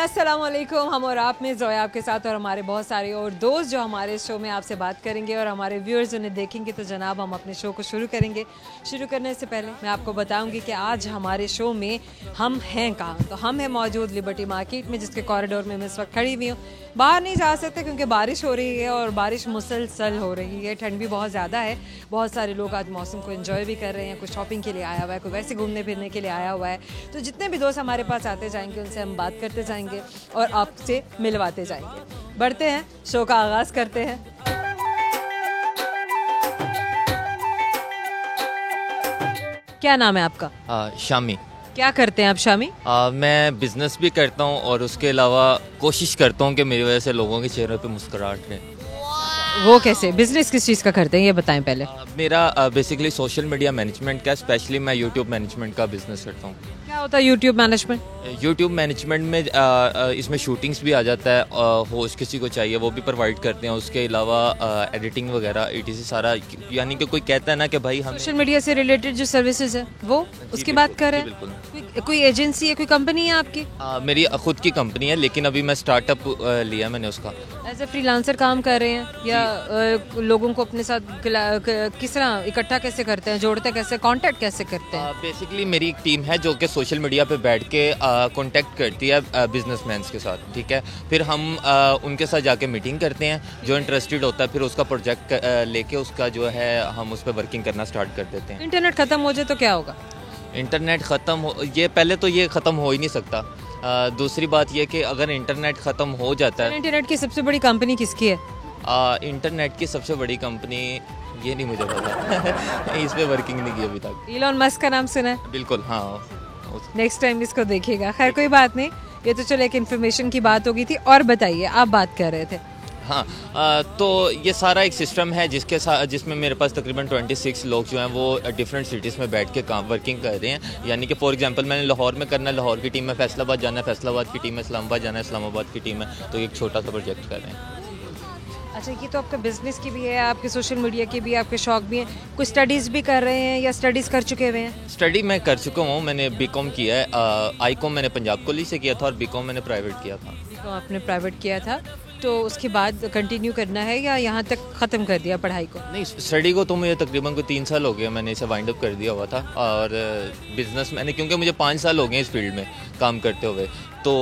अस्सलाम वालेकुम। हम और आप में जोया आपके साथ और हमारे बहुत सारे और दोस्त जो हमारे शो में आपसे बात करेंगे और हमारे व्यूअर्स उन्हें देखेंगे। तो जनाब हम अपने शो को शुरू करेंगे। शुरू करने से पहले मैं आपको बताऊंगी कि आज हमारे शो में हम हैं कहाँ। तो हम हैं मौजूद लिबर्टी मार्केट में, जिसके कॉरिडोर में मैं इस वक्त खड़ी हुई हूँ। बाहर नहीं जा सकते क्योंकि बारिश हो रही है और बारिश मुसलसल हो रही है, ठंड भी बहुत ज़्यादा है। बहुत सारे लोग आज मौसम को एंजॉय भी कर रहे हैं, कुछ शॉपिंग के लिए आया हुआ है, कोई वैसे घूमने फिरने के लिए आया हुआ है। तो जितने भी दोस्त हमारे पास आते जाएंगे उनसे हम बात करते जाएंगे और आपसे मिलवाते जाएंगे। बढ़ते हैं, शो का आगाज करते हैं। क्या नाम है आपका? शामी। क्या करते हैं आप शामी? मैं बिजनेस भी करता हूँ और उसके अलावा कोशिश करता हूँ कि मेरी वजह से लोगों के चेहरों पे मुस्कुराहट रहे। वो कैसे? बिजनेस किस चीज़ का करते हैं ये बताएं पहले। मेरा बेसिकली सोशल मीडिया मैनेजमेंट का, स्पेशली मैं यूट्यूब मैनेजमेंट का बिजनेस करता हूँ। क्या होता है यूट्यूब मैनेजमेंट? यूट्यूब मैनेजमेंट में इसमें शूटिंग्स भी आ जाता है, होस्ट किसी को चाहिए वो भी प्रोवाइड करते हैं। उसके अलावा एडिटिंग वगैरह ETC सारा, यानी कि कोई कहता है ना कि भाई हम सोशल मीडिया से रिलेटेड जो सर्विसेज है वो उसकी बात कर रहे हैं। बिल्कुल। कोई एजेंसी है, कोई कंपनी है आपकी? मेरी खुद की कंपनी है, लेकिन अभी मैं स्टार्टअप लिया मैंने उसका। एज ए फ्रीलांसर काम कर रहे हैं या लोगों को अपने साथ किस तरह इकट्ठा कैसे करते हैं, जोड़ते कैसे, कांटेक्ट कैसे करते हैं? बेसिकली मेरी एक टीम है जो कि सोशल मीडिया पे बैठ के कांटेक्ट करती है बिजनेसमैन के साथ, ठीक है। फिर हम उनके साथ जाके मीटिंग करते हैं, जो इंटरेस्टेड होता है फिर उसका प्रोजेक्ट लेके उसका जो है हम उस पर वर्किंग करना स्टार्ट कर देते हैं। इंटरनेट खत्म हो जाए तो क्या होगा? इंटरनेट ख़त्म हो, ये पहले तो ये ख़त्म हो ही नहीं सकता। दूसरी बात ये कि अगर इंटरनेट ख़त्म हो जाता है। इंटरनेट की सबसे बड़ी कंपनी किसकी है? इंटरनेट की सबसे बड़ी कंपनी ये नहीं मुझे पता इस पे वर्किंग नहीं की अभी तक। इलॉन मस्क का नाम सुना है? बिल्कुल, हाँ। नेक्स्ट टाइम इसको देखिएगा। खैर कोई बात नहीं, ये तो चलो एक इन्फॉर्मेशन की बात हो गई थी। और बताइए, आप बात कर रहे थे। हाँ, तो ये सारा एक सिस्टम है जिसके साथ, जिसमें मेरे पास तकरीबन 26 लोग जो हैं वो डिफरेंट सिटीज़ में बैठ के काम वर्किंग कर रहे हैं। यानी कि फॉर एग्जांपल मैंने लाहौर में करना है, लाहौर की टीम में फैसलाबाद जाना है, फैसलाबाद की टीम में इस्लामाबाद जाना है, इस्लामाबाद की टीम है। तो एक छोटा सा प्रोजेक्ट कर रहे हैं। अच्छा, ये तो आपका बिजनेस की भी है, आपके सोशल मीडिया की भी, आपके शौक भी हैं। कुछ स्टडीज़ भी कर रहे हैं या स्टडीज़ कर चुके हुए हैं? स्टडी मैं कर चुका हूँ, मैंने BCom किया है। ICOM मैंने पंजाब कॉलेज से किया था और BCom मैंने प्राइवेट किया था। BCom आपने प्राइवेट किया था, तो उसके बाद कंटिन्यू करना है या यहाँ तक ख़त्म कर दिया पढ़ाई को? नहीं, स्टडी को तो मुझे तकरीबन कोई 3 साल हो गया, मैंने इसे वाइंड अप कर दिया हुआ था। और बिज़नेस मैंने, क्योंकि मुझे 5 साल हो गए इस फील्ड में काम करते हुए, तो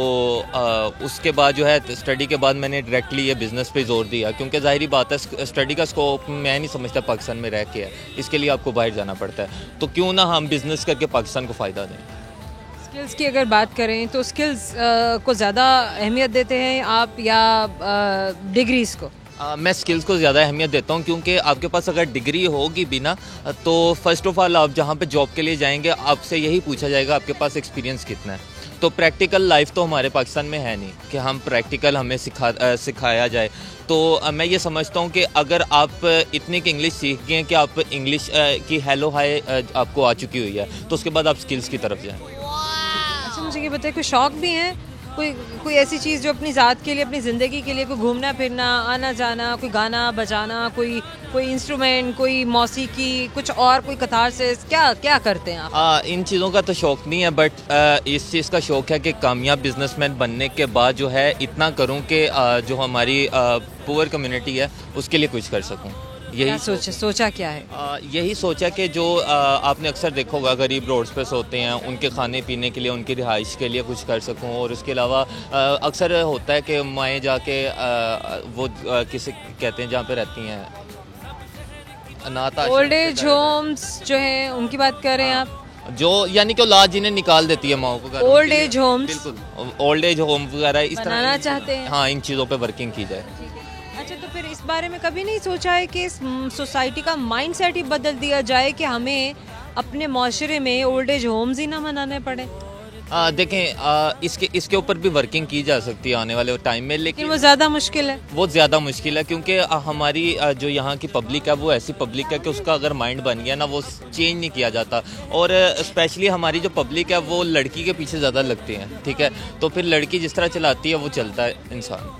उसके बाद जो है स्टडी के बाद मैंने डायरेक्टली ये बिज़नेस पे जोर दिया। क्योंकि ज़ाहिरी बात है स्टडी का स्कोप मैं नहीं समझता पाकिस्तान में रह के है, इसके लिए आपको बाहर जाना पड़ता है। तो क्यों ना हम बिज़नेस करके पाकिस्तान को फ़ायदा दें। स्किल्स की अगर बात करें तो स्किल्स को ज़्यादा अहमियत देते हैं आप या डिग्रीज़ को? मैं स्किल्स को ज़्यादा अहमियत देता हूँ, क्योंकि आपके पास अगर डिग्री होगी भी ना, तो फर्स्ट ऑफ ऑल आप जहाँ पे जॉब के लिए जाएंगे आपसे यही पूछा जाएगा आपके पास एक्सपीरियंस कितना है। तो प्रैक्टिकल लाइफ तो हमारे पाकिस्तान में है नहीं कि हम प्रैक्टिकल हमें सिखाया जाए। तो मैं ये समझता हूँ कि अगर आप इतनी की इंग्लिश सीख गए कि आप इंग्लिश की हेलो हाय आपको आ चुकी हुई है, तो उसके बाद आप स्किल्स की तरफ जाएँ। अच्छा, मुझे ये बताइए, कोई शौक भी हैं, कोई ऐसी चीज़ जो अपनी ज़ात के लिए, अपनी ज़िंदगी के लिए, कोई घूमना फिरना, आना जाना, कोई गाना बजाना, कोई इंस्ट्रूमेंट, कोई मौसीकी, कुछ और, कोई कतार से क्या करते हैं आप? इन चीज़ों का तो शौक़ नहीं है, बट इस चीज़ का शौक़ है कि कामयाब बिजनेसमैन बनने के बाद जो है इतना करूं कि जो हमारी पुअर कम्युनिटी है उसके लिए कुछ कर सकूं। यही सोचा क्या है? यही सोचा कि जो आपने अक्सर देखा होगा गरीब रोड्स पे सोते हैं, उनके खाने पीने के लिए, उनकी रिहाइश के लिए कुछ कर सकूं। और उसके अलावा अक्सर होता है कि माएँ जाके वो किसी कहते हैं जहाँ पे रहती हैं, अनाथ आश्रम, ओल्ड एज होम्स जो हैं उनकी बात कर रहे हैं आप? जो यानी कि औलाद जिन्हें निकाल देती है माओ को। ओल्ड एज होम्स, बिल्कुल, ओल्ड एज होम वगैरह इस तरह बनाना चाहते हैं। हाँ, इन चीज़ों पे वर्किंग की जाए। अच्छा, तो फिर इस बारे में कभी नहीं सोचा है कि इस सोसाइटी का माइंडसेट ही बदल दिया जाए कि हमें अपने माशरे में ओल्ड एज होम्स ही ना बनाने पड़े? देखें, इसके ऊपर भी वर्किंग की जा सकती है आने वाले टाइम में, लेकिन वो ज़्यादा मुश्किल है। वो ज़्यादा मुश्किल है, क्योंकि हमारी जो यहाँ की पब्लिक है वो ऐसी पब्लिक है कि उसका अगर माइंड बन गया ना वो चेंज नहीं किया जाता। और स्पेशली हमारी जो पब्लिक है वो लड़की के पीछे ज़्यादा लगती है, ठीक है। तो फिर लड़की जिस तरह चलाती है वो चलता है इंसान।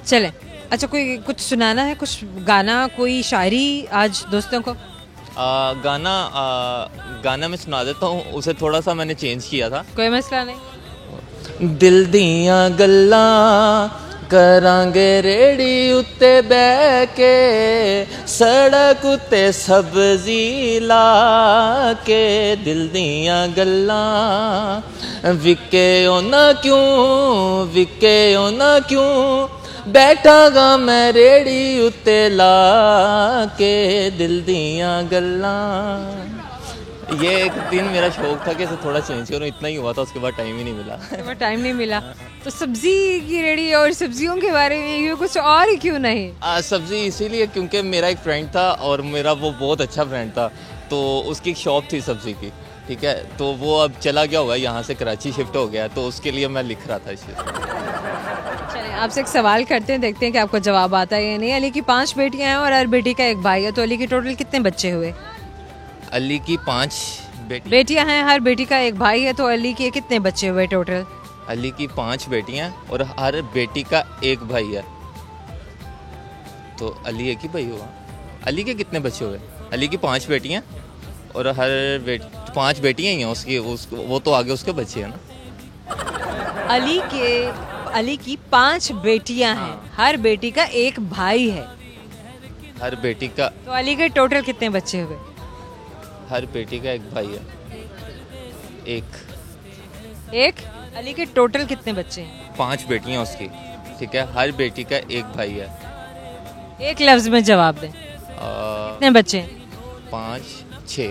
चलें, अच्छा, कोई कुछ सुनाना है, कुछ गाना, कोई शायरी आज दोस्तों को? गाना मैं सुना देता हूँ, उसे थोड़ा सा मैंने चेंज किया था। कोई मसला नहीं। दिल दियां गल्लां करांगे रेड़ी उत्ते बह के, सड़क उत्ते सब्जी ला के। दिल दियां गल्लां विके ना क्यों, विके ना क्यों, बैठा गा मैं रेड़ी उत्ते ला के। दिल दियां गल्लां। ये एक दिन मेरा शौक था कि इसे थोड़ा चेंज करूँ, इतना ही हुआ था, उसके बाद टाइम ही नहीं मिला। टाइम नहीं मिला तो सब्जी की रेडी और सब्जियों के बारे में ये कुछ और ही क्यों नहीं? सब्जी इसीलिए क्योंकि मेरा एक फ्रेंड था और मेरा वो बहुत अच्छा फ्रेंड था, तो उसकी एक शॉप थी सब्जी की, ठीक है, तो वो अब चला गया हुआ है, यहाँ से कराची शिफ्ट हो गया, तो उसके लिए मैं लिख रहा था इस चीज़। चलिए आपसे एक सवाल करते हैं, देखते हैं कि आपको जवाब आता है या नहीं। अली की 5 बेटियां हैं और हर बेटी का एक भाई है, तो अली के टोटल कितने बच्चे हुए? अली की 5 बेटियां हैं, हर बेटी का एक भाई है, तो अली के कितने बच्चे हुए टोटल? अली की 5 बेटियां और हर बेटी का एक भाई है, तो अली एक ही भाई हुआ। अली के कितने बच्चे हुए? अली की 5 बेटियां और हर 5 बेटियां ही हैं उसकी, वो तो आगे उसके बच्चे हैं ना। अली की 5 बेटियां हैं, हर बेटी का एक भाई है, हर बेटी का, तो अली के टोटल कितने बच्चे हुए? हर बेटी का एक भाई है, एक। अली के टोटल कितने बच्चे हैं? 5 बेटियां उसकी, ठीक है, हर बेटी का एक भाई है। एक लफ्ज में जवाब दें, कितने बच्चे हैं? 5, 6।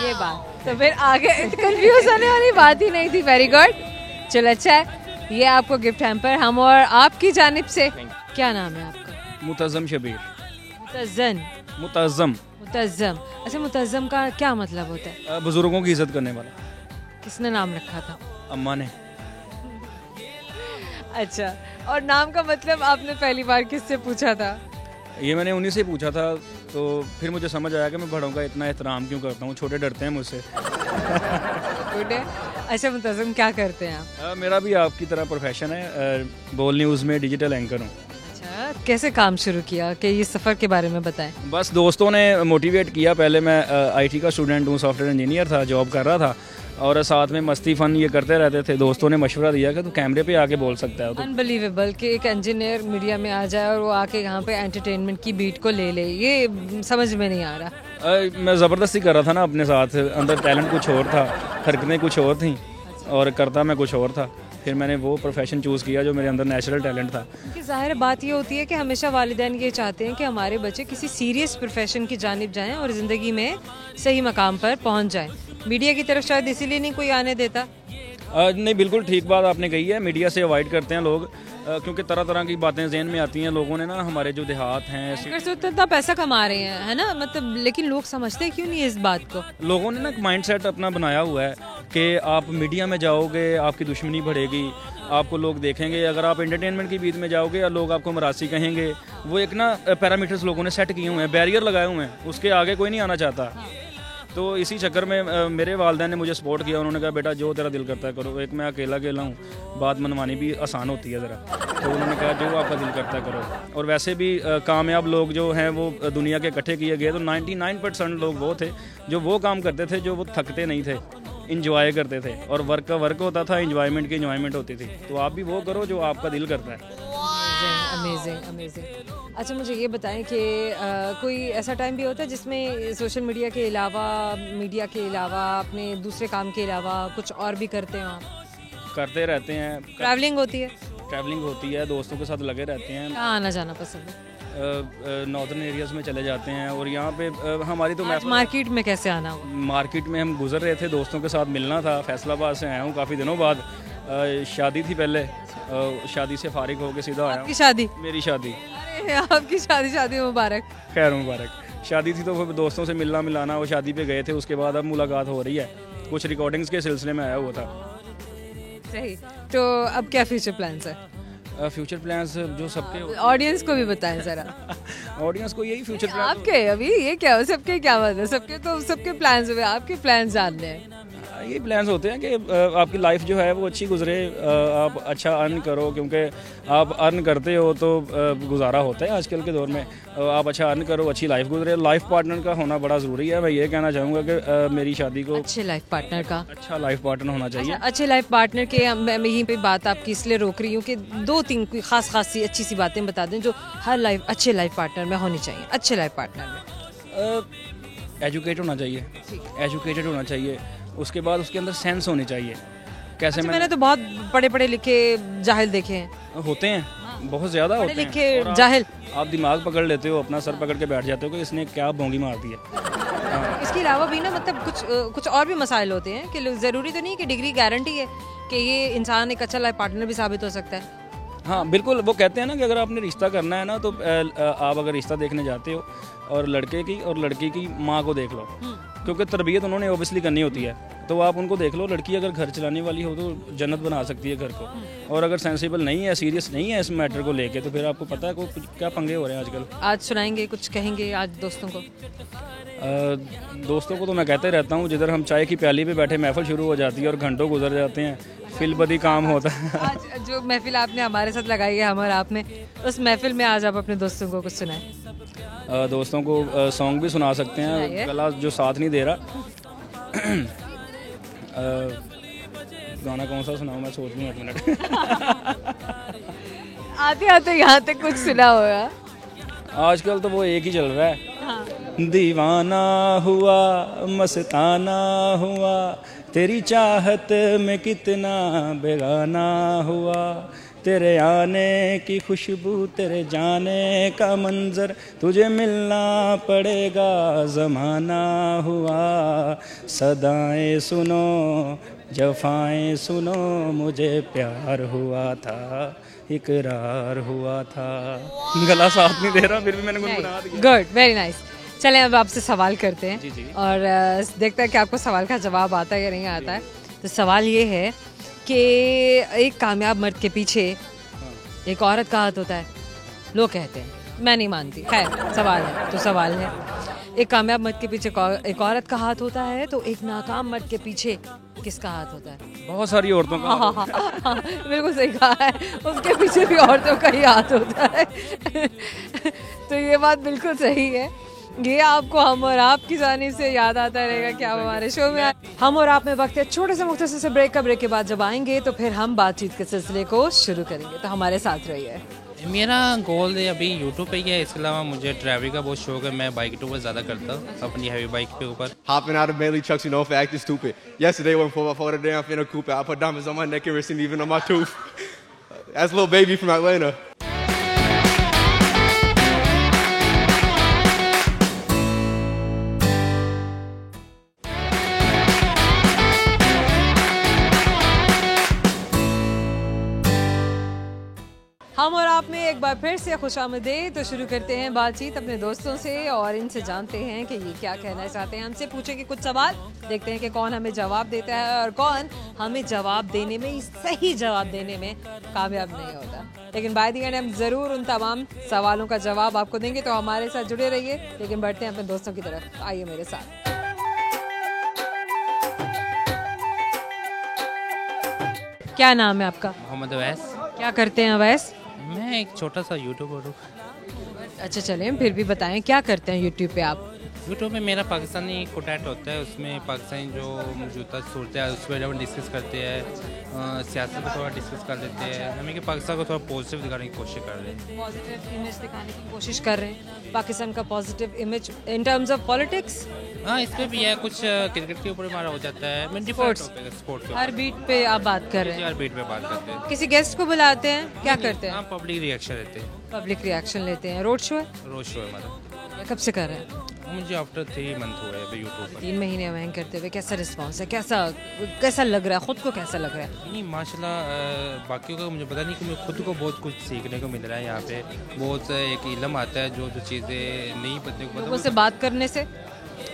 ये बात तो फिर आगे कंफ्यूज होने वाली बात ही नहीं थी। वेरी गुड, चलो अच्छा है, ये आपको गिफ्ट हैम्पर हम और आपकी जानिब से। क्या नाम है आपका? मुतज़्ज़म शबीर। मुतज़्ज़म। मुतज़्ज़म। अच्छा, मुतज़्ज़म का क्या मतलब होता है? बुजुर्गों की इज्जत करने वाला। किसने नाम रखा था? अम्मा ने। अच्छा, और नाम का मतलब आपने पहली बार किससे पूछा था? ये मैंने उन्हीं से पूछा था, तो फिर मुझे समझ आया कि मैं बड़ों का इतना एहतराम क्यों करता हूँ, छोटे डरते हैं मुझसे। गुड है। अच्छा मुतज़्ज़म, क्या करते हैं आप? मेरा भी आपकी तरह प्रोफेशन है, बोल न्यूज़ में डिजिटल एंकर हूँ। अच्छा, कैसे काम शुरू किया कि ये सफ़र के बारे में बताएं। बस दोस्तों ने मोटिवेट किया। पहले मैं IT का स्टूडेंट हूँ, सॉफ्टवेयर इंजीनियर था, जॉब कर रहा था, और साथ में मस्ती फन ये करते रहते थे। दोस्तों ने मशवरा दिया कि तू कैमरे पे आके बोल सकता है। तो अनबिलीवेबल कि एक इंजीनियर मीडिया में आ जाए और वो आके यहाँ पे एंटरटेनमेंट की बीट को ले ले, ये समझ में नहीं आ रहा। मैं ज़बरदस्ती कर रहा था ना अपने साथ, अंदर टैलेंट कुछ और था, हरकतें कुछ और थी और करता मैं कुछ और था। फिर मैंने वो प्रोफेशन चूज़ किया जो मेरे अंदर नेचुरल टैलेंट था। क्योंकि ज़ाहिर बात ये होती है कि हमेशा वालिदैन ये चाहते हैं कि हमारे बच्चे किसी सीरियस प्रोफेशन की जानिब जाएं और ज़िंदगी में सही मकाम पर पहुंच जाएं। मीडिया की तरफ शायद इसीलिए नहीं कोई आने देता। नहीं, बिल्कुल ठीक बात आपने कही है। मीडिया से अवॉइड करते हैं लोग, क्योंकि तरह तरह की बातें जहन में आती हैं। लोगों ने ना हमारे जो देहात हैं से इतना पैसा कमा रहे हैं, है ना, मतलब, लेकिन लोग समझते क्यों नहीं इस बात को? लोगों ने ना माइंड सेट अपना बनाया हुआ है कि आप मीडिया में जाओगे आपकी दुश्मनी बढ़ेगी, आपको लोग देखेंगे। अगर आप एंटरटेनमेंट की बीच में जाओगे या लोग आपको मरासी कहेंगे। वो एक ना पैरामीटर्स लोगों ने सेट किए हुए हैं, बैरियर लगाए हुए हैं, उसके आगे कोई नहीं आना चाहता। तो इसी चक्कर में मेरे वालिदैन ने मुझे सपोर्ट किया। उन्होंने कहा बेटा जो तेरा दिल करता है करो। एक मैं अकेला हूँ, बात मनवानी भी आसान होती है ज़रा, तो उन्होंने कहा जो आपका दिल करता है करो। और वैसे भी कामयाब लोग जो हैं वो दुनिया के इकट्ठे किए गए, तो 99% लोग वो थे जो वो काम करते थे जो वो थकते नहीं थे, इंजॉय करते थे। और वर्क का वर्क होता था, इंजॉयमेंट की इंजॉयमेंट होती थी। तो आप भी वो करो जो आपका दिल करता है। Amazing amazing. अच्छा मुझे ये बताएं कि कोई ऐसा टाइम भी होता है जिसमें सोशल मीडिया के अलावा, मीडिया के अलावा, अपने दूसरे काम के अलावा कुछ और भी करते हैं आप? करते रहते हैं। ट्रैवलिंग होती है? ट्रैवलिंग होती है, दोस्तों के साथ लगे रहते हैं। कहाँ आना जाना पसंद है? नॉर्दर्न एरियाज़ में चले जाते हैं। और यहाँ पे हमारी तो मार्केट में कैसे आना हुआ? मार्केट में हम गुजर रहे थे, दोस्तों के साथ मिलना था। फैसलाबाद से आया हूँ काफ़ी दिनों बाद, शादी थी पहले, शादी से फारिग होकर सीधा आया। आपकी शादी? मेरी शादी। अरे आपकी शादी मुबारक। खैर मुबारक। शादी थी तो फिर दोस्तों से मिलना मिलाना, वो शादी पे गए थे, उसके बाद अब मुलाकात हो रही है। कुछ रिकॉर्डिंग्स के सिलसिले में आया हुआ था। सही, तो अब क्या फ्यूचर प्लान्स है? फ्यूचर प्लान्स जो सबके, ऑडियंस को भी बताएं जरा। ऑडियंस को यही फ्यूचर प्लान आपके अभी ये क्या हो, सबके क्या मतलब, सबके तो सबके प्लान्स हुए, आपके प्लान्स जानने हैं। ये प्लान्स होते हैं कि आपकी लाइफ जो है वो अच्छी गुजरे, आप अच्छा अर्न करो, क्योंकि आप अर्न करते हो तो गुजारा होता है आजकल के दौर में। आप अच्छा अर्न करो, अच्छी लाइफ गुजरे। लाइफ पार्टनर का होना बड़ा ज़रूरी है। मैं ये कहना चाहूँगा कि मेरी शादी को अच्छे लाइफ पार्टनर का, अच्छा लाइफ पार्टनर होना चाहिए। अच्छे लाइफ पार्टनर के मैं यहीं पे बात आपकी इसलिए रोक रही हूँ कि 2-3 कोई खास सी अच्छी सी बातें बता दें जो हर अच्छे लाइफ पार्टनर में होनी चाहिए। अच्छे लाइफ पार्टनर में एजुकेट होना चाहिए, एजुकेटेड होना चाहिए। उसके बाद उसके अंदर सेंस होनी चाहिए। कैसे मैंने तो बहुत पढ़े लिखे जाहिल देखे हैं, होते हैं, बहुत ज़्यादा होते हैं लिखे जाहिल। आप दिमाग पकड़ लेते हो, अपना सर पकड़ के बैठ जाते हो कि इसने क्या भोंगी मार दी है। इसके अलावा भी ना मतलब कुछ और भी मसाइल होते हैं कि ज़रूरी तो नहीं कि डिग्री गारंटी है कि ये इंसान एक अच्छा लाइफ पार्टनर भी साबित हो सकता है। हाँ बिल्कुल, वो कहते हैं ना कि अगर आपने रिश्ता करना है ना तो आप अगर रिश्ता देखने जाते हो और लड़के की और लड़की की माँ को देख लो, क्योंकि तरबियत उन्होंने ओबियसली करनी होती है। तो आप उनको देख लो। लड़की अगर घर चलाने वाली हो तो जन्नत बना सकती है घर को, और अगर सेंसिबल नहीं है, सीरियस नहीं है इस मैटर को लेके, तो फिर आपको पता है क्या पंगे हो रहे हैं आजकल। आज सुनाएंगे, कुछ कहेंगे आज दोस्तों को? दोस्तों को तो मैं कहते रहता हूँ, जिधर हम चाय की प्याली पे बैठे महफिल शुरू हो जाती है और घंटों गुजर जाते हैं, फिलबदी काम होता है। आज जो महफिल आपने हमारे साथ लगाई है हमारे आप में, उस महफिल में आज आप अपने दोस्तों को कुछ सुनाएं। दोस्तों को सॉन्ग भी सुना सकते हैं, गला जो साथ नहीं दे रहा। गाना कौन सा सुनाऊं, मैं सोच लूँ 1 मिनट। आते आते यहाँ तक कुछ सुना होगा। आजकल तो वो एक ही चल रहा है। हाँ। दीवाना हुआ मस्ताना हुआ, तेरी चाहत में कितना बेगाना हुआ, तेरे आने की खुशबू, तेरे जाने का मंजर, तुझे मिलना पड़ेगा ज़माना हुआ। सदाएं सुनो जफ़ाएं सुनो, मुझे प्यार हुआ था, इकरार हुआ था। गला साथ नहीं दे रहा, फिर भी मैंने गुनगुना दिया। Good, very nice. चलें अब आपसे सवाल करते हैं। जी। और देखते हैं कि आपको सवाल का जवाब आता है या नहीं आता है। तो सवाल ये है कि एक कामयाब मर्द के पीछे एक औरत का हाथ होता है, लोग कहते हैं, मैं नहीं मानती। खैर सवाल है तो सवाल है, एक कामयाब मर्द के पीछे एक औरत का हाथ होता है, तो एक नाकाम मर्द के पीछे किसका हाथ होता है? बहुत सारी औरतों का। हाँ, बिल्कुल सही कहा है, उसके पीछे भी औरतों का ही हाथ होता है। तो ये बात बिल्कुल सही है। ये आपको हम और आप की जानिब से याद आता रहेगा कि आप हमारे शो में हम और आप में वक्त है छोटे से मुख्तसर से ब्रेक का। ब्रेक के बाद जब आएंगे तो फिर हम बातचीत के सिलसिले को शुरू करेंगे, तो हमारे साथ रहिए। मेरा गोल है अभी यूट्यूब पे ही है, इसके अलावा मुझे ट्रैवलिंग का बहुत शौक है। मैं बाइक टूर ज़्यादा करता हूँ अपनी हैवी बाइक के ऊपर। Hopping out of Bailey trucks, you know, for acting stupid. Yesterday, went 4x4 today, I'm finna coupe. I put diamonds on my neck and wrist and even on my tooth. That's little baby from Atlanta. हम और आप में एक बार फिर से खुशामदीद। तो शुरू करते हैं बातचीत अपने दोस्तों से और इनसे जानते हैं कि ये क्या कहना चाहते हैं। हमसे पूछेंगे कुछ सवाल, देखते हैं कि कौन हमें जवाब देता है और कौन हमें जवाब देने में, सही जवाब देने में कामयाब नहीं होता। लेकिन बाय द एंड हम ज़रूर उन तमाम सवालों का जवाब आपको देंगे, तो हमारे साथ जुड़े रहिए। लेकिन बढ़ते हैं अपने दोस्तों की तरफ, आइए मेरे साथ। क्या नाम है आपका? मोहम्मद अवैस। क्या करते हैं अवैस? मैं एक छोटा सा यूट्यूबर हूँ। अच्छा चलें, फिर भी बताएं क्या करते हैं यूट्यूब पे आप? यूट्यूब में मेरा पाकिस्तानी कंटेंट होता है, उसमें पाकिस्तानी जो मौजूदा सूरत है उस पर हम डिस्कस करते हैं, सियासत को थोड़ा डिस्कस कर लेते हैं। हमें कि पाकिस्तान को थोड़ा पॉजिटिव दिखाने की कोशिश कर रहे हैं, पॉजिटिव इमेज दिखाने की कोशिश कर रहे हैं पाकिस्तान का, positive image in terms of politics. हाँ, इस पर भी है, कुछ क्रिकेट के ऊपर हमारा हो जाता है। मैं स्पोर्ट्स के हर बीट पे आप बात कर रहे हैं? हर बीट पे बात करते हैं। किसी गेस्ट को बुलाते हैं, क्या करते हैं? हाँ, पब्लिक रिएक्शन लेते हैं। पब्लिक रिएक्शन लेते हैं। रोड शो है? रोड शो है हमारा। कब से कर रहे हैं? मुझे आफ्टर 3 मंथ हुए अभी यूट्यूब पर। 3 महीने वहीं करते हुए कैसा रिस्पांस है, कैसा लग रहा है, खुद को कैसा लग रहा है? नहीं माशाल्लाह, बाकियों का मुझे पता नहीं कि मुझे खुद को बहुत कुछ सीखने को मिल रहा है। यहाँ पे बहुत एक इल्म आता है, जो चीज़ें नहीं पता को लोगों से बात करने से।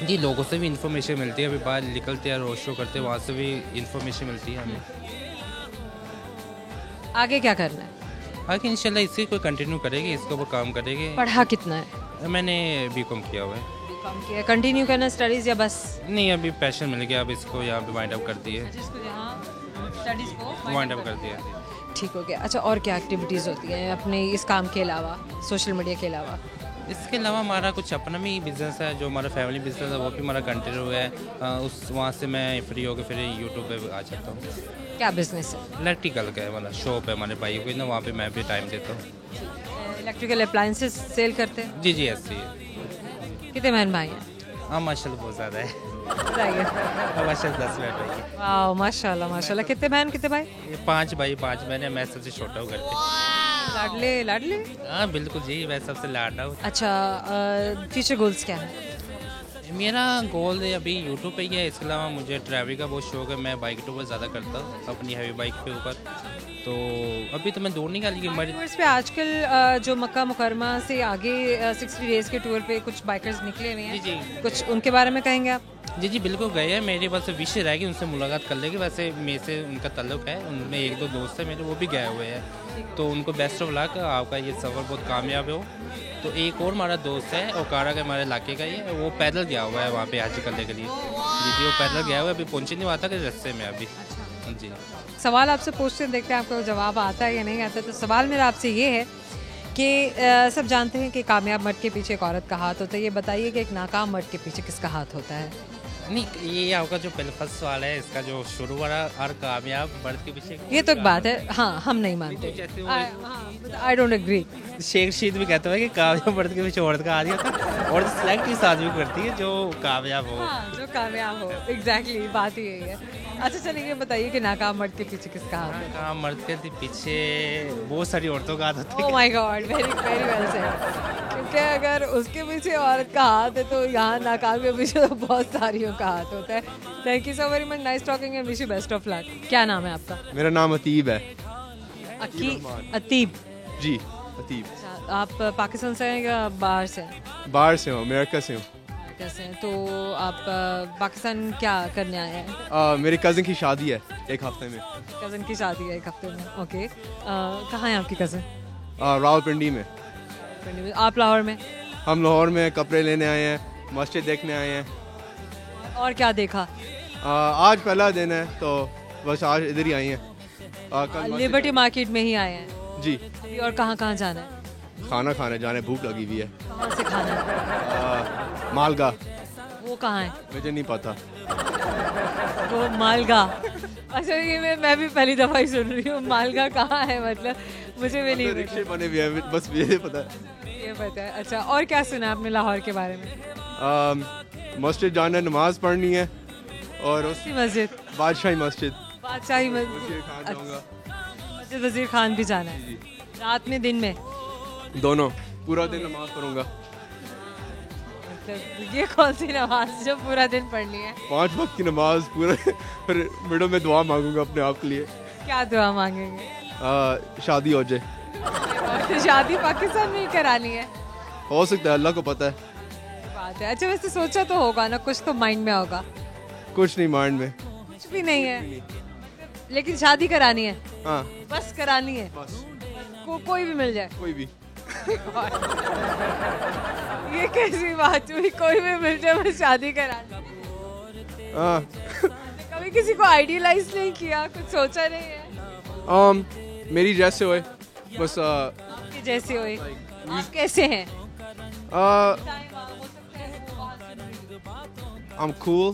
जी, लोगों से भी इंफॉर्मेशन मिलती है। अभी बाहर निकलते हैं, रोड शो करते हैं, वहाँ से भी इंफॉर्मेशन मिलती है हमें। आगे क्या करना है? आगे इंशाल्लाह इसी को कंटिन्यू करेंगे, इसके ऊपर काम करेंगे। पढ़ा कितना है? मैंने बीकॉम किया हुआ है। काम किया, कंटिन्यू करना स्टडीज़ या बस नहीं, अभी पैशन मिल गया, अब इसको यहाँ पे वाइंड अप कर दिए, जिसको यहाँ स्टडीज़ को वाइंड अप कर दिया। ठीक हो गया। अच्छा, और क्या एक्टिविटीज़ होती हैं अपने इस काम के अलावा, सोशल मीडिया के अलावा? इसके अलावा हमारा कुछ अपना भी बिज़नेस है, जो हमारा फैमिली बिज़नेस है वो भी हमारा कंटिन्यू है। उस वहाँ से मैं फ्री होकर फिर यूट्यूब पे आ जाता हूँ। क्या बिजनेस है? इलेक्ट्रिकल का है, मतलब शॉप है हमारे भाई की ना, वहाँ पे मैं भी टाइम देता हूँ। इलेक्ट्रिकल अप्लायंसेस सेल करते हैं? जी जी, ऐसे ही है। कितने बहन भाई हैं? हाँ माशाल्लाह बहुत ज़्यादा है, बताइए। माशाल्लाह 10 मिनट है। वाह, माशाल्लाह माशाल्लाह। कितने बहन कितने भाई? ये 5 भाई 5 बहनें, मैं सबसे छोटा हूँ घर पे। लाडले लाडले? हाँ बिल्कुल जी, मैं सबसे लाडला हूँ। अच्छा, फ्यूचर गोल्स क्या है? मेरा गोल अभी यूट्यूब पे ही है, इसके अलावा मुझे ट्रैवलिंग का बहुत शौक है, मैं बाइक टूर ज़्यादा करता हूँ अपनी हैवी बाइक पे ऊपर। तो अभी तो मैं दौड़ नहीं निकाली मेरी। टूर्स पे आजकल जो मक्का मुकरमा से आगे 60 डेज के टूर पे कुछ बाइकर्स निकले हुए हैं, जी जी कुछ उनके बारे में कहेंगे आप? जी जी बिल्कुल गए हैं, मेरी बस विश रहेगी उनसे मुलाकात कर लेगी। वैसे मेरे से उनका ताल्लुक है, उनमें 1-2 दोस्त हैं मेरे, वो भी गए हुए हैं। तो उनको बेस्ट ऑफ लक, आपका ये सफ़र बहुत कामयाब हो। तो एक और हमारा दोस्त है ओकारा के, हमारे इलाके का ही है, वो पैदल गया हुआ है वहाँ पे हज करने के लिए। जी जी, वो पैदल गया हुआ है, अभी पहुँचे नहीं हुआ था कि रास्ते में अभी। जी, सवाल आपसे पूछते हैं, देखते हैं आपको जवाब आता है या नहीं आता। तो सवाल मेरा आपसे ये है कि सब जानते हैं कि कामयाब मर्द के पीछे एक औरत का हाथ होता है, ये बताइए कि एक नाकाम मर्द के पीछे किसका हाथ होता है? नहीं ये आपका जो पहले फर्स्ट सवाल है, इसका जो शुरू वाला और कामयाब मर्द के पीछे, ये तो एक बात है, हाँ हम नहीं मानते, I don't agree. Sheikh Rashid भी कहते हैं कि कामयाब मर्द के पीछे औरत का हाथ होता है, और सिलेक्ट इस आदमी को करती है जो कामयाब हो। हाँ, जो कामयाब हो, एग्जैक्टली बात ही यही है। अच्छा चलिए, ये बताइए कि नाकाम मर्द के पीछे किसका हाथ है? नाकाम मर्द के पीछे बहुत सारी औरतों का हाथ होता है। Oh my God, very very well said. क्योंकि अगर उसके पीछे औरत का हाथ है तो यहाँ नाकाम के पीछे तो बहुत सारियों का हाथ होता है। Thank you so very much, nice talking and wish you best of luck. क्या नाम है आपका? मेरा नाम अतीब है। अतीब जी, अतीब। अच्छा, आप पाकिस्तान से हैं या बाहर से हैं? बाहर से हूँ, अमेरिका से हूँ। कैसे हैं? तो आप पाकिस्तान क्या करने आए हैं? मेरी कज़न की शादी है 1 हफ्ते में। कज़न की शादी है 1 हफ्ते में, ओके। कहाँ है आपकी कज़न? रावलपिंडी में। आप लाहौर में? हम लाहौर में कपड़े लेने आए हैं, मस्जिद देखने आए हैं। और क्या देखा? आज पहला दिन है तो बस आज इधर ही आई हैं। कल लिबर्टी मार्केट में ही आए हैं जी। अभी, और कहाँ कहाँ जाना है? खाना खाने जाने, भूख लगी हुई है। कहाँ से खाना है? मालगा। वो कहाँ है? मुझे नहीं पता। वो मालगा? अच्छा, ये मैं भी पहली दफ़ा ही सुन रही हूँ, मालगा कहाँ है, मतलब मुझे भी नहीं रिक्शे पता। बने हुए हैं, बस ये पता है। ये पता है। अच्छा, और क्या सुना आपने लाहौर के बारे में? मस्जिद जाना है, नमाज पढ़नी है, और उस उसी मस्जिद, बादशाही मस्जिद बादशाही मस्जिद, वज़ीर खान जाऊंगा। मस्जिद वज़ीर खान भी जाना है? रात में, दिन में? दोनों, पूरा दिन नमाज पढ़ूंगा। मतलब ये कौन सी नमाज जो पूरा दिन पढ़नी है? 5 वक्त की नमाज पूरा। फिर मिडल में दुआ मांगूंगा अपने आप के लिए। क्या दुआ मांगेंगे? शादी हो जाए। तो शादी पाकिस्तान में ही करानी है? हो सकता है, अल्लाह को पता है। बात है। अच्छा, वैसे सोचा तो होगा ना, कुछ तो माइंड में होगा? कुछ नहीं माइंड में। कुछ भी नहीं है, लेकिन शादी करानी है? हाँ बस करानी है? बस, कोई भी मिल जाए? कोई भी। ये कैसी बात हुई, कोई भी मिल जाए बस शादी करानी? हाँ। कभी किसी को आइडियलाइज नहीं किया, कुछ सोचा नहीं है? मेरी जैसे होए बस। आपके जैसे होए? आप कैसे हैं? I'm cool।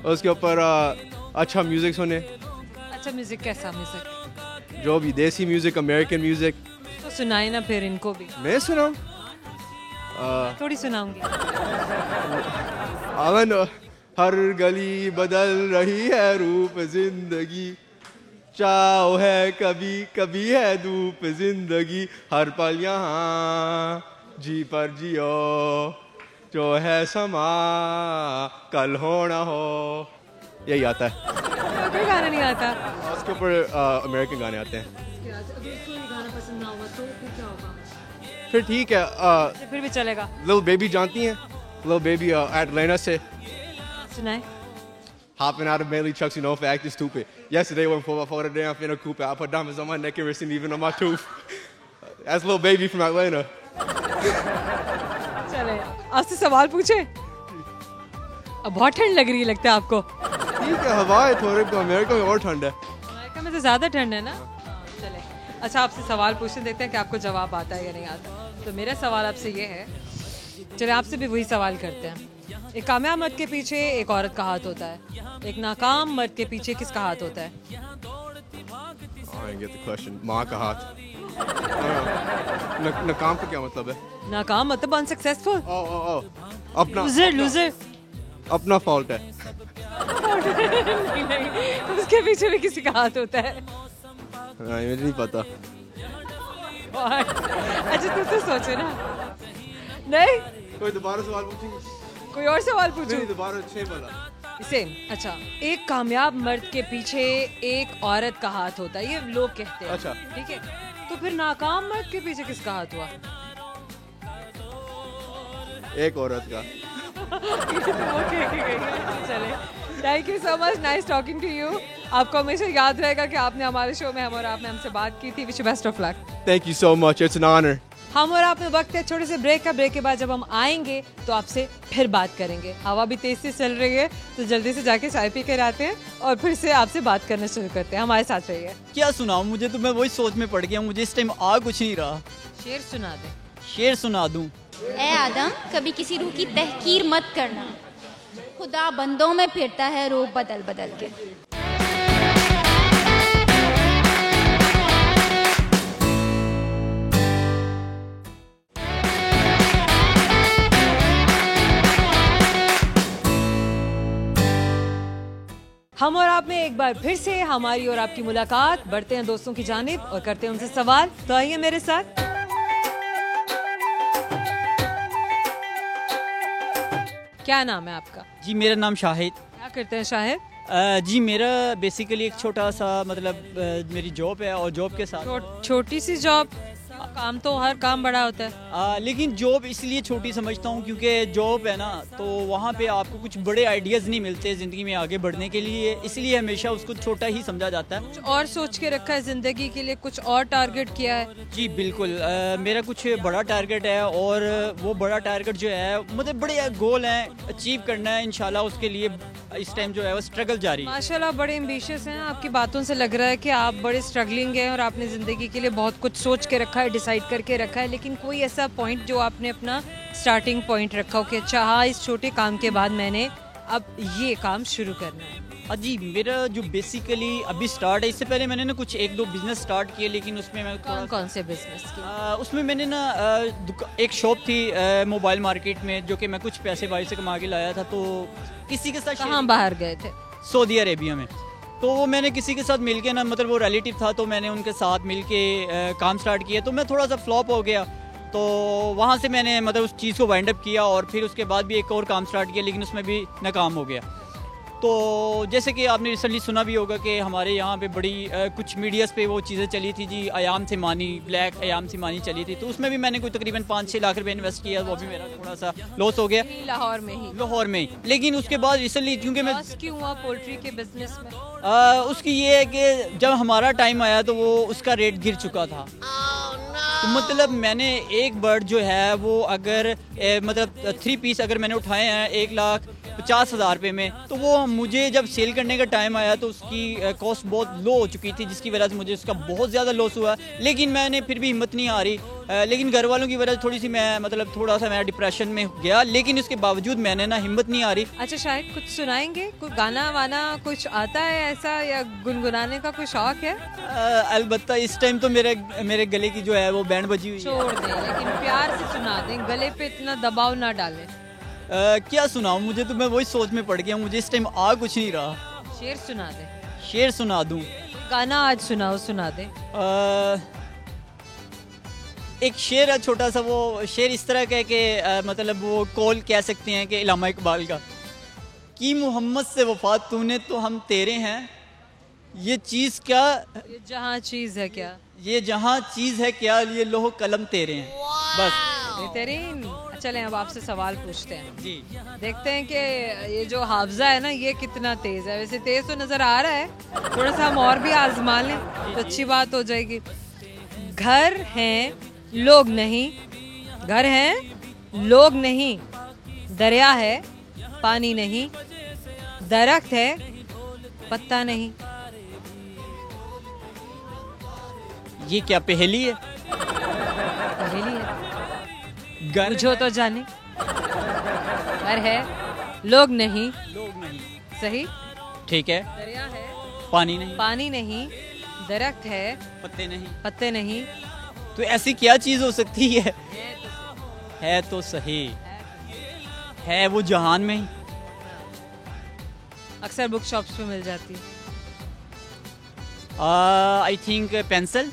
उसके ऊपर अच्छा म्यूजिक सुने, अच्छा म्यूजिक, कैसा म्यूजिक? जो भी देसी म्यूजिक, अमेरिकन म्यूजिक। तो सुनाए ना फिर इनको भी। मैं सुनाऊं? थोड़ी सुनाऊंगी। आवन, हर गली बदल रही है रूप जिंदगी, चाव है कभी कभी है धूप जिंदगी, हर पल यहाँ जी पर जियो, जो है समा कल हो ना हो। यही आता है। कोई गाना नहीं आता? उसके ऊपर अमेरिकन गाने आते हैं। अभी कोई गाना पसंद ना होगा तो फिर क्या होगा? फिर ठीक है। फिर भी चलेगा। लिटिल बेबी जानती हैं? लिटिल बेबी Atlanta से। सुनाए। Hopping out of Bailey trucks, you know, for acting stupid. Yesterday, went for the damn finna coupe. I put diamonds on my neck and wrist and even on my tooth. That's Lil Baby from Atlanta. चले। आपसे सवाल पूछे? अब बहुत ठंड लग रही है लगता है आपको। ठीक है, हवा है थोड़े, अमेरिका में और ठंड है। अमेरिका में तो ज़्यादा ठंड है ना। चले, अच्छा आपसे सवाल पूछते, देखते हैं कि आपको जवाब आता है या नहीं आता। तो मेरा सवाल आपसे ये है, चले आपसे भी वही सवाल करते हैं। एक कामयाब मर्द के पीछे एक औरत का हाथ होता है, एक नाकाम मर्द के पीछे किसका हाथ होता है? I didn't get the question. माँ का हाथ। नाकाम का क्या मतलब है? नाकाम मतलब अनसक्सेसफुल, अपना लूजर, लूजर। अपना फॉल्ट है। नहीं, उसके पीछे भी किसी का हाथ होता है। मुझे नहीं पता। अच्छा तुम तो सोचो ना। नहीं, कोई दोबारा सवाल पूछेंगे? कोई और सवाल पूछूं? दोबारा 6 वाला। सेम। अच्छा, एक कामयाब मर्द के पीछे एक औरत का हाथ होता है, ये लोग कहते हैं। अच्छा। ठीक है, तो फिर नाकाम मर्द के पीछे किसका हाथ हुआ? एक औरत का। चले, thank you so much, nice talking to you. आपको हमेशा याद रहेगा कि आपने हमारे शो में हम और आपने हमसे बात की थी। Wish you best of luck. Thank you so much. It's an honor. हम और आप में वक्त है छोटे से ब्रेक का। ब्रेक के बाद जब हम आएंगे तो आपसे फिर बात करेंगे। हवा भी तेज से चल रही है तो जल्दी से जाके चाय पी कर आते हैं और फिर से आपसे बात करना शुरू करते हैं। हमारे साथ रहिए। क्या सुनाऊं, मुझे तो मैं वही सोच में पड़ गया हूं, मुझे इस टाइम आ कुछ नहीं रहा। शेर सुना दे। शेर सुना दूं? ए आदम, कभी किसी रूह की तहकीर मत करना, खुदा बंदों में फिरता है रूह बदल बदल के। हम और आप में एक बार फिर से हमारी और आपकी मुलाकात। बढ़ते हैं दोस्तों की जानिब और करते हैं उनसे सवाल। तो आइए मेरे साथ। क्या नाम है आपका? जी मेरा नाम शाहिद। क्या करते हैं शाहिद? जी मेरा बेसिकली एक छोटा सा मतलब मेरी जॉब है और जॉब के साथ छोटी सी जॉब। काम तो हर काम बड़ा होता है। लेकिन जॉब इसलिए छोटी समझता हूँ क्योंकि जॉब है ना, तो वहाँ पे आपको कुछ बड़े आइडियाज़ नहीं मिलते ज़िंदगी में आगे बढ़ने के लिए, इसलिए हमेशा उसको छोटा ही समझा जाता है। कुछ और सोच के रखा है ज़िंदगी के लिए, कुछ और टारगेट किया है? जी बिल्कुल, मेरा कुछ बड़ा टारगेट है और वो बड़ा टारगेट जो है मतलब बड़े गोल हैं, अचीव करना है इंशाल्लाह। उसके लिए इस टाइम जो है वो स्ट्रगल जारी है। माशाल्लाह बड़े एम्बिशियस हैं, आपकी बातों से लग रहा है कि आप बड़े स्ट्रगलिंग हैं और आपने ज़िंदगी के लिए बहुत कुछ सोच के रखा है, डिसाइड करके रखा है। लेकिन कोई ऐसा पॉइंट जो आपने अपना स्टार्टिंग पॉइंट रखा हो कि अच्छा हाँ, इस छोटे काम के बाद मैंने अब ये काम शुरू करना है? जी मेरा जो बेसिकली अभी स्टार्ट है, इससे पहले मैंने ना कुछ एक दो बिजनेस स्टार्ट किए, लेकिन उसमें मैं कौन से बिजनेस किए? उसमें मैंने ना एक शॉप थी मोबाइल मार्केट में, जो कि मैं कुछ पैसे बाहर से कमा के लाया था। तो किसी के साथ कहाँ बाहर गए थे? सऊदी अरेबिया में। तो वो मैंने किसी के साथ मिलके ना, मतलब वो रिलेटिव था, तो मैंने उनके साथ मिलके काम स्टार्ट किया। तो मैं थोड़ा सा फ्लॉप हो गया, तो वहाँ से मैंने मतलब उस चीज़ को वाइंड अप किया और फिर उसके बाद भी एक और काम स्टार्ट किया, लेकिन उसमें भी नाकाम हो गया। तो जैसे कि आपने रिसेंटली सुना भी होगा कि हमारे यहाँ पे बड़ी कुछ मीडियाज़ पे वो चीज़ें चली थी जी, अयाम से मानी, ब्लैक अयाम से मानी चली थी। तो उसमें भी मैंने कोई तकरीबन 5-6 लाख रुपए इन्वेस्ट किया, वो भी मेरा थोड़ा सा लॉस हो गया। लाहौर में ही? लाहौर में ही। लेकिन उसके बाद रिसेंटली क्योंकि मैं क्यों हुआ पोल्ट्री के बिजनेस में? उसकी ये है कि जब हमारा टाइम आया तो वो उसका रेट गिर चुका था। तो मतलब मैंने एक बर्ड जो है वो अगर मतलब 3 पीस अगर मैंने उठाए हैं 1,50,000 रुपये में, तो वो मुझे जब सेल करने का टाइम आया तो उसकी कॉस्ट बहुत लो हो चुकी थी, जिसकी वजह से मुझे उसका बहुत ज़्यादा लॉस हुआ। लेकिन मैंने फिर भी हिम्मत नहीं हारी, लेकिन घर वालों की वजह से थोड़ी सी मैं मतलब थोड़ा सा मैं डिप्रेशन में गया, लेकिन उसके बावजूद मैंने ना हिम्मत नहीं हारी। अच्छा शायद कुछ सुनाएंगे, कोई गाना वाना कुछ आता है ऐसा, या गुनगुनाने का कोई शौक है? अलबत्ता इस टाइम तो मेरे गले की जो है वो बैंड बजी हुई है। छोड़ दें, लेकिन प्यार से सुना दें, गले पे इतना दबाव ना डालें। क्या सुनाऊं, मुझे तो मैं वही सोच में पड़ गया हूं, मुझे इस टाइम आ कुछ नहीं रहा। शेर सुना दे। शेर सुना दूं? गाना आज सुनाओ, सुना दे। एक शेर है छोटा सा, वो शेर इस तरह का है कि मतलब वो कॉल कह सकते हैं कि इलामा इकबाल का, कि मोहम्मद से वफात तूने तो हम तेरे हैं, ये चीज़ क्या, ये जहाँ चीज़ है क्या, ये जहाँ चीज़ है क्या, ये लोह कलम तेरे हैं। बस बेहतरीन। चलें अब आपसे सवाल पूछते हैं जी, देखते हैं कि ये जो हाफजा है ना ये कितना तेज है। वैसे तेज तो नजर आ रहा है, थोड़ा सा हम और भी आजमा लें तो अच्छी बात हो जाएगी। घर हैं लोग नहीं, घर हैं लोग नहीं, दरिया है पानी नहीं, दरख्त है पत्ता नहीं। ये क्या पहेली है? पहेली है, घर बुझो तो जाने। घर है, लोग नहीं। लोग नहीं। सही। ठीक है। दरिया है, पानी नहीं, पानी नहीं, दरख्त है, पत्ते नहीं। पत्ते नहीं। तो ऐसी क्या चीज हो सकती है? है तो सही। है वो जहान में ही। अक्सर बुक शॉप्स पे मिल जाती है। I think pencil.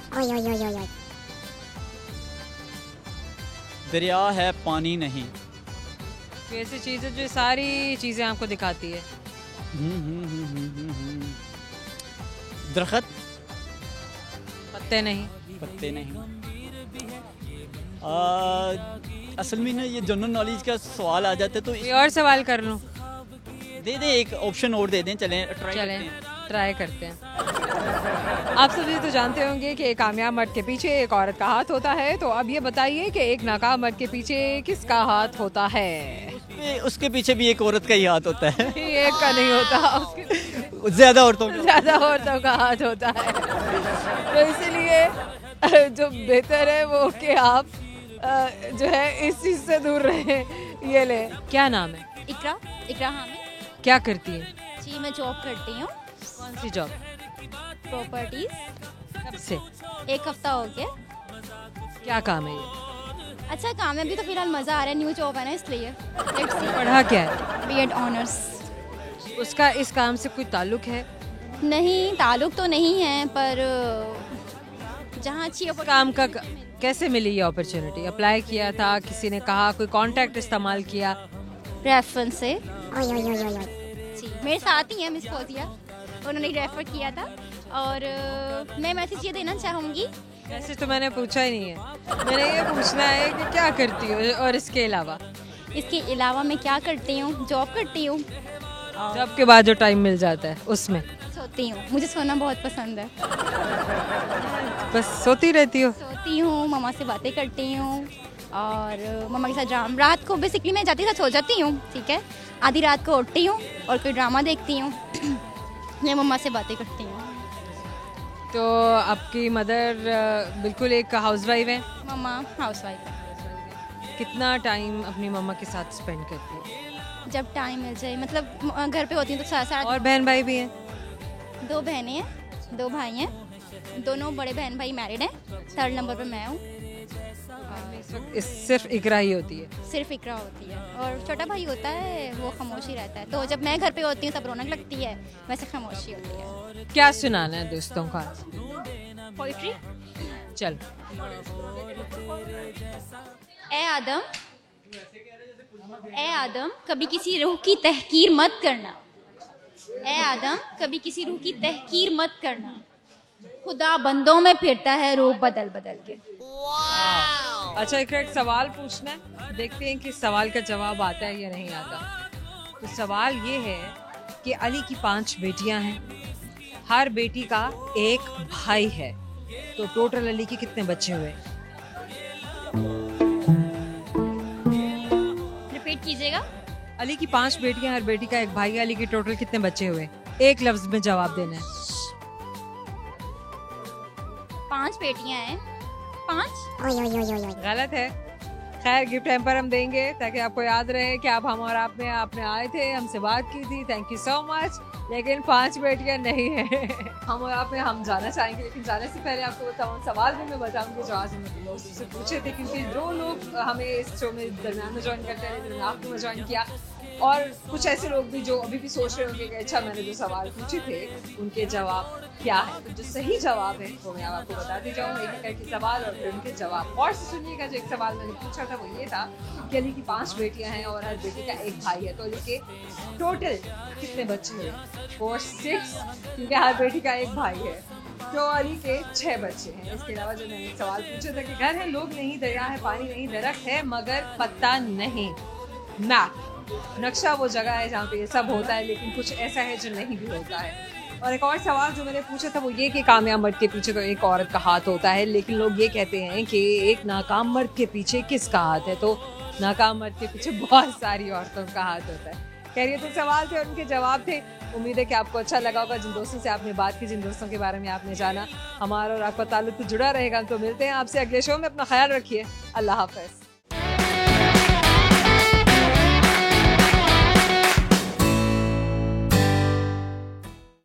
दरिया है पानी नहीं। तो ऐसी चीज है जो सारी चीजें आपको दिखाती है। दरख्त। पत्ते नहीं। पत्ते नहीं। असल में ना ये जनरल नॉलेज का सवाल आ जाता है तो कोई और सवाल कर लूं? दे दें, एक ऑप्शन और दे दें। चलें चलें ट्राई करते हैं। आप सभी तो जानते होंगे कि एक कामयाब मर्द के पीछे एक औरत का हाथ होता है, तो अब ये बताइए कि एक नाकाम मर्द के पीछे किसका हाथ होता है? उसके पीछे भी एक औरत का ही हाथ होता है। एक का नहीं होता, उसके ज्यादा औरतों का। ज्यादा औरतों का हाथ होता है। तो इसलिए जो बेहतर है वो कि आप जो है इस चीज से दूर रहें। ये ले, क्या नाम है? इकरा। इकरा हामिद। क्या करती है? जी मैं जॉब करती हूँ, कौन सी जॉब? प्रॉपर्टीज। कब से? एक हफ्ता हो गया। क्या काम है ये? अच्छा काम है, अभी तो फिलहाल मज़ा आ रहा है, न्यू जॉब है ना इसलिए। Let's see. पढ़ा क्या है? BEd honours. उसका इस काम से कोई ताल्लुक है? नहीं ताल्लुक तो नहीं है, पर जहाँ अच्छी काम का कैसे मिली ये अपॉर्चुनिटी? अप्लाई किया था, किसी ने कहा, कोई कांटेक्ट इस्तेमाल किया? रेफरेंस से। जी मेरे साथ ही है मिस फौजिया, उन्होंने रेफर किया था। और मैं मैसेज ये देना चाहूँगी। वैसे तो मैंने पूछा ही नहीं है, मैंने ये पूछना है कि क्या करती हो और इसके अलावा? इसके अलावा मैं क्या करती हूँ, जॉब करती हूँ। जॉब के बाद जो टाइम मिल जाता है उसमें सोती हूँ, मुझे सोना बहुत पसंद है। बस सोती रहती हो? सोती हूँ, मम्मा से बातें करती हूँ और मम्मा के साथ रात को बेसिकली मैं जाती सो जाती हूँ, ठीक है। आधी रात को उठती हूँ और कोई ड्रामा देखती हूँ। मैं मम्मा से बातें करती हूँ। तो आपकी मदर बिल्कुल एक हाउसवाइफ है? मम्मा हाउसवाइफ है। कितना टाइम अपनी मम्मा के साथ स्पेंड करती है? जब टाइम मिल जाए, मतलब घर पे होती हूँ तो सारा। और बहन भाई भी हैं? 2 बहनें हैं, 2 भाई हैं। दोनों बड़े बहन भाई मैरिड हैं, 3rd नंबर पे मैं हूँ। सिर्फ इकरा ही होती है? सिर्फ इकरा होती है और छोटा भाई होता है, वो खामोशी रहता है। तो जब मैं घर पे होती हूँ तब रौनक लगती है, वैसे खामोशी होती है। क्या सुनाना है दोस्तों का? पोइट्री। चल। ए आदम कभी किसी रूह की तहकीर मत करना। ए आदम कभी किसी रूह की तहकीर मत करना। खुदा बंदों में फिरता है रूह बदल बदल के। अच्छा एक सवाल पूछना है, देखते हैं कि सवाल का जवाब आता है या नहीं आता। तो सवाल ये है कि अली की 5 बेटियां हैं, हर बेटी का एक भाई है, तो टोटल अली के कितने बच्चे हुए? रिपीट कीजिएगा। अली की 5 बेटियां, हर बेटी का एक भाई है, अली के टोटल कितने बच्चे हुए? एक लफ्ज में जवाब देना है। 5 बेटियां हैं। 5? गलत है। खैर गिफ्ट हैम्पर हम देंगे ताकि आपको याद रहे कि आप हम और आपने आए थे, हमसे बात की थी, थैंक यू सो मच। लेकिन 5 बेटियां नहीं है। हम और आप में हम जाना चाहेंगे, लेकिन जाने से पहले आपको तमाम सवाल भी मैं बताऊंगी जो आज हमने दोस्तों से पूछे थे, क्योंकि जो लोग हमें इस शो में दरमियान में ज्वाइन करते हैं, आपने में ज्वाइन किया, और कुछ ऐसे लोग भी जो अभी भी सोच रहे होंगे कि अच्छा मैंने जो सवाल पूछे थे उनके जवाब क्या है। तो जो सही जवाब है वो मैं आपको बताती जाऊँ, एक एक करके सवाल और फिर उनके जवाब। और से सुनिएगा, जो एक सवाल मैंने पूछा था वो ये था कि अली की 5 बेटियां हैं और हर बेटी का एक भाई है, तो अली के टोटल कितने बच्चे हुए? 4 6, क्योंकि हर बेटी का एक भाई है, तो अली के 6 बच्चे हैं। इसके अलावा जो मैंने सवाल पूछा था कि घर है, लोग नहीं, दरिया है, पानी नहीं, दरख्त है मगर पत्ता नहीं। मैप, नक्शा वो जगह है जहाँ पे ये सब होता है, लेकिन कुछ ऐसा है जो नहीं भी होता है। और एक और सवाल जो मैंने पूछा था वो ये कि कामयाब मर्द के पीछे तो एक औरत का हाथ होता है, लेकिन लोग ये कहते हैं कि एक नाकाम मर्द के पीछे किसका हाथ है? तो नाकाम मर्द के पीछे बहुत सारी औरतों का हाथ होता है। खैर ये तो सवाल थे और उनके जवाब थे। उम्मीद है कि आपको अच्छा लगा होगा। जिन दोस्तों से आपने बात की, जिन दोस्तों के बारे में आपने जाना, हमारा और आपका ताल्लुक तो जुड़ा रहेगा। तो मिलते हैं आपसे अगले शो में। अपना ख्याल रखिए। अल्लाह हाफ़िज़।